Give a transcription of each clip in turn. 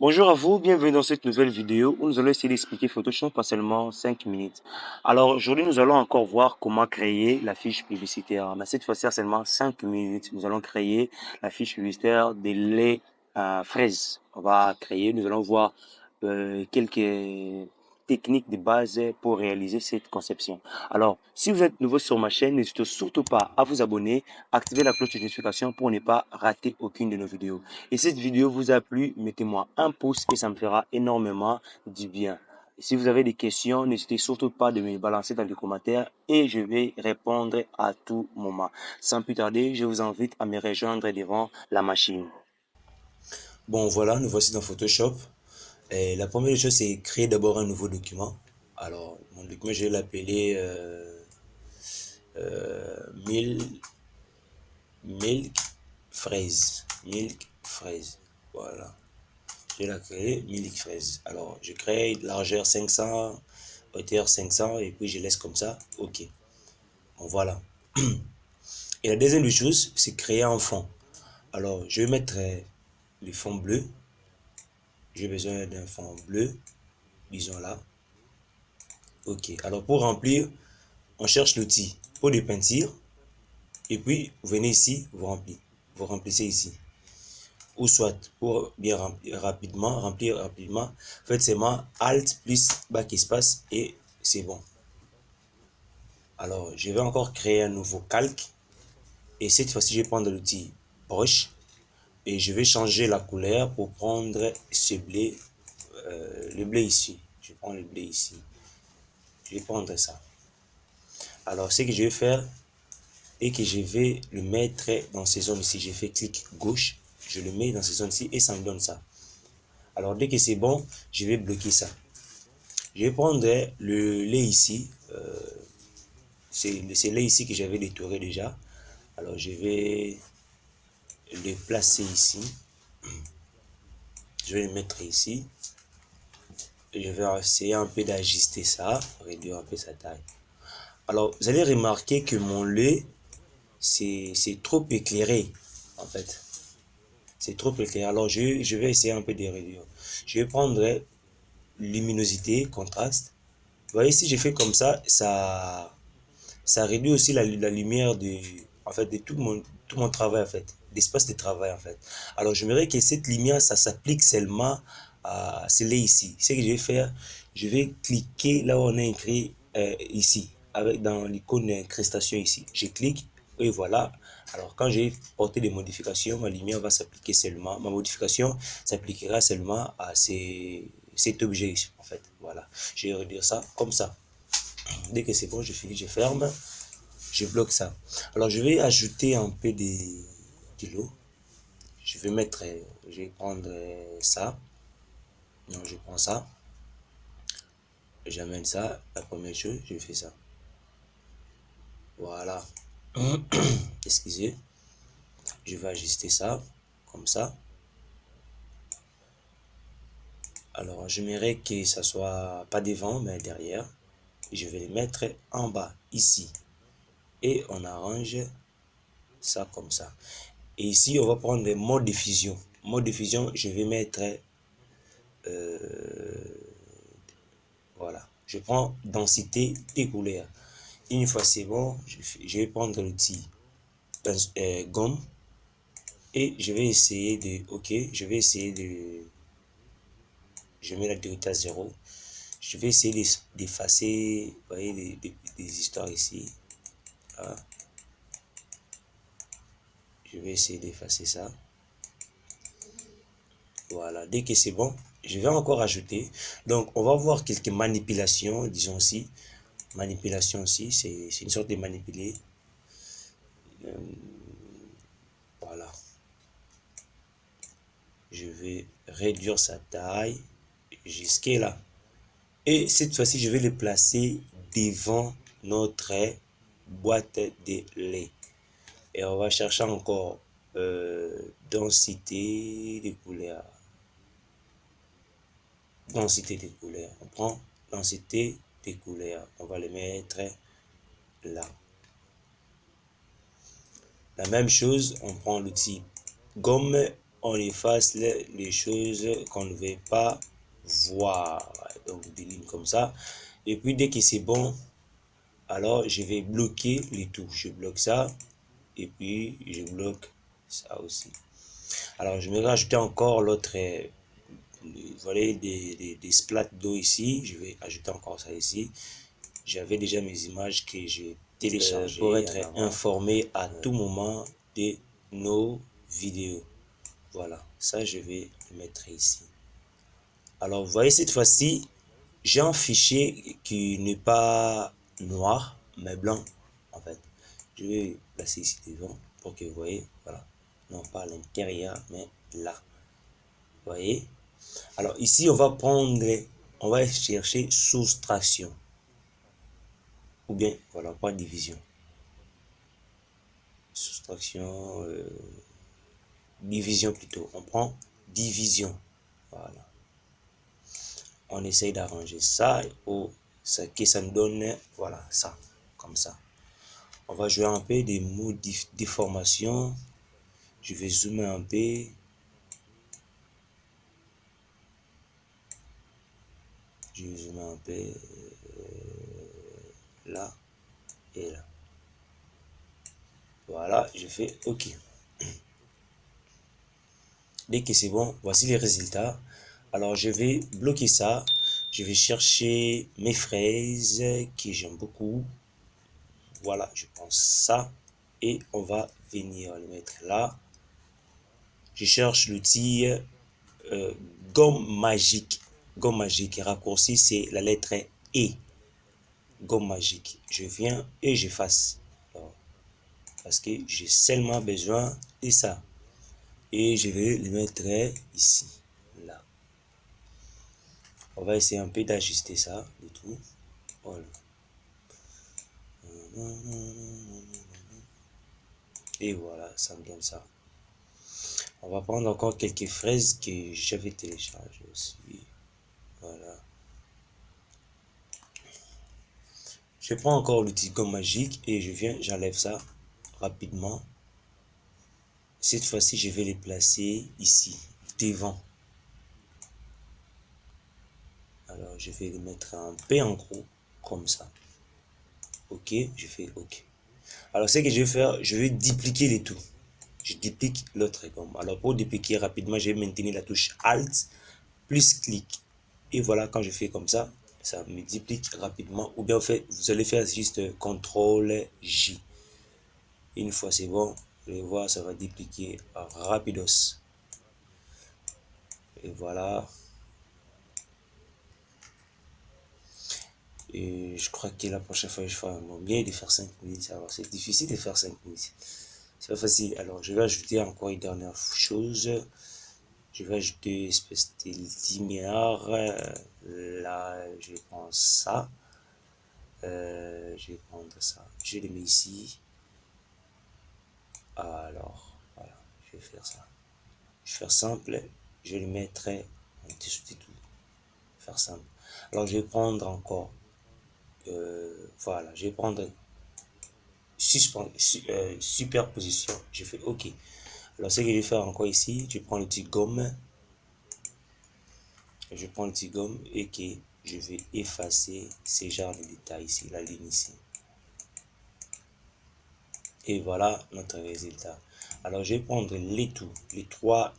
Bonjour à vous, bienvenue dans cette nouvelle vidéo où nous allons essayer d'expliquer Photoshop en seulement 5 minutes. Alors aujourd'hui nous allons encore voir comment créer la fiche publicitaire. Mais cette fois-ci en seulement 5 minutes, nous allons créer la fiche publicitaire des laits fraises. Nous allons voir quelques techniques de base pour réaliser cette conception. Alors, si vous êtes nouveau sur ma chaîne, n'hésitez surtout pas à vous abonner, activer la cloche de notification pour ne pas rater aucune de nos vidéos. Et si cette vidéo vous a plu, mettez-moi un pouce et ça me fera énormément du bien. Et si vous avez des questions, n'hésitez surtout pas de me les balancer dans les commentaires et je vais répondre à tout moment. Sans plus tarder, je vous invite à me rejoindre devant la machine. Bon, voilà, nous voici dans Photoshop. Et la première chose, c'est créer d'abord un nouveau document. Alors, mon document, je vais l'appeler mille milk fraise. Milk fraise. Voilà. Je vais la créer, milk fraise. Alors, je crée largeur 500, hauteur 500 et puis je laisse comme ça. OK. Bon, voilà. Et la deuxième des choses, c'est créer un fond. Alors, je vais mettre le fond bleu. J'ai besoin d'un fond bleu. Disons là. OK. Alors, pour remplir, on cherche l'outil pot de peinture. Et puis, vous venez ici, vous remplissez. Vous remplissez ici. Ou soit, pour bien remplir rapidement, faites seulement Alt plus backspace et c'est bon. Alors, je vais encore créer un nouveau calque. Et cette fois-ci, je vais prendre l'outil brush. Et je vais changer la couleur pour prendre ce blé, le blé ici. Je prends le blé ici. Je vais prendre ça. Alors, ce que je vais faire est que je vais le mettre dans ces zones ici. Je fais clic gauche. Je le mets dans ces zones ici et ça me donne ça. Alors, dès que c'est bon, je vais bloquer ça. Je vais prendre le lait ici. C'est le lait ici que j'avais détouré déjà. Alors, je vais le placer ici. Je vais le mettre ici. Je vais essayer un peu d'ajuster ça, réduire un peu sa taille. Alors, vous allez remarquer que mon lait, c'est trop éclairé, en fait. C'est trop éclairé. Alors, je vais essayer un peu de réduire. Je vais prendre luminosité, contraste. Vous voyez, si je fais comme ça réduit aussi la lumière en fait, de tout mon travail, en fait, d'espace de travail, en fait. Alors, j'aimerais que cette lumière, ça s'applique seulement à celle ici. Ce que je vais faire, je vais cliquer là où on a écrit ici, dans l'icône d'incrustation ici. Je clique et voilà. Alors, quand j'ai porté des modifications, ma lumière va s'appliquer seulement, ma modification s'appliquera seulement à cet objet ici, en fait. Voilà. Je vais réduire ça comme ça. Dès que c'est bon, je finis, je ferme. Je bloque ça. Alors, je vais ajouter un peu de l'eau. Je vais mettre, je vais prendre ça. Non, je prends ça. J'amène ça. La première chose, je fais ça. Voilà. Excusez. Je vais ajuster ça. Comme ça. Alors, j'aimerais que ça soit pas devant, mais derrière. Je vais les mettre en bas, ici. Et on arrange ça comme ça. Et ici, on va prendre le mode de diffusion. Mode de diffusion, je vais mettre voilà. Je prends densité des couleurs. Une fois c'est bon, je vais prendre l'outil gomme et je vais essayer de, ok, je vais essayer de, je mets la durité à 0. Je vais essayer d'effacer, vous voyez, des histoires ici. Là. Je vais essayer d'effacer ça. Voilà, dès que c'est bon, je vais encore ajouter. Donc, on va voir quelques manipulations, disons aussi. Manipulation aussi, c'est une sorte de manipuler. Voilà. Je vais réduire sa taille jusqu'à là. Et cette fois-ci, je vais le placer devant notre boîte de lait. Et on va chercher encore densité de couleurs. Densité des couleurs. On prend densité des couleurs. On va le mettre là. La même chose, on prend l'outil gomme on efface les choses qu'on ne veut pas voir. Donc, je déligne comme ça. Et puis, dès que c'est bon, alors je vais bloquer les touches. Je bloque ça. Et puis, je bloque ça aussi. Alors, je vais rajouter encore l'autre, vous voyez, des splats d'eau ici. Je vais ajouter encore ça ici. J'avais déjà mes images que j'ai téléchargées pour être informé à tout moment de nos vidéos. Voilà, ça je vais le mettre ici. Alors, vous voyez, cette fois-ci, j'ai un fichier qui n'est pas noir, mais blanc, en fait. Je vais le placer ici devant pour que vous voyez, voilà. Non pas à l'intérieur, mais là. Vous voyez? Alors, ici, on va chercher soustraction. Ou bien, voilà, pas division. Soustraction, division plutôt. On prend division. Voilà. On essaye d'arranger ça pour que ça nous donne, voilà, ça, comme ça. On va jouer un peu des mots déformation. Je vais zoomer un peu. Je vais zoomer un peu là et là. Voilà, je fais OK. Dès que c'est bon, voici les résultats. Alors, je vais bloquer ça. Je vais chercher mes fraises que j'aime beaucoup. Voilà, je prends ça et on va venir le mettre là. Je cherche l'outil gomme magique. Gomme magique, raccourci, c'est la lettre E. Gomme magique. Je viens et j'efface. Parce que j'ai seulement besoin de ça. Et je vais le mettre ici. Là. On va essayer un peu d'ajuster ça, le tout. Voilà. Et voilà, ça me donne ça. On va prendre encore quelques fraises que j'avais téléchargées aussi. Voilà. Je prends encore l'outil gomme magique et je viens, j'enlève ça rapidement. Cette fois-ci, je vais les placer ici, devant. Alors, je vais les mettre un peu en gros, comme ça. OK, je fais OK. Alors, ce que je vais faire, je vais dupliquer les tout. Je duplique l'autre gomme. Alors, pour dupliquer rapidement, je vais maintenir la touche Alt plus clic. Et voilà, quand je fais comme ça me duplique rapidement. Ou bien, vous allez faire juste CTRL J. Une fois c'est bon, vous allez voir, ça va dupliquer rapidos. Et voilà. Et je crois que la prochaine fois, je ferai bien de faire 5 minutes. Alors, c'est difficile de faire 5 minutes. C'est pas facile. Alors, je vais ajouter encore une dernière chose. Je vais ajouter une espèce de lumière. Là, je vais prendre ça. Je vais prendre ça. Je le mets ici. Alors, voilà. Je vais faire ça. Je vais faire simple. Je vais le mettre en dessous de tout. Faire simple. Alors, je vais prendre encore. Voilà. Je vais prendre superposition. Je fais OK. Alors, ce que je vais faire encore ici, je prends le petit gomme. Je prends le petit gomme et que je vais effacer ces genres de détails ici, la ligne ici. Et voilà notre résultat. Alors, je vais prendre les tout, les trois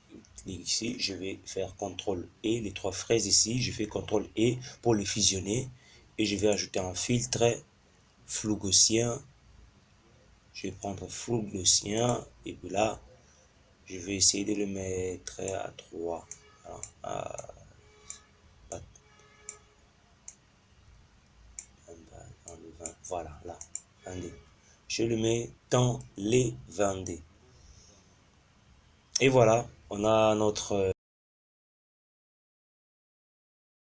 ici, je vais faire CTRL E, les trois fraises ici, je fais CTRL E pour les fusionner et je vais ajouter un filtre flou gaussien. Je vais prendre flou gaussien et puis là, je vais essayer de le mettre à 3. Voilà, là. Je le mets dans les 20D. Et voilà, on a notre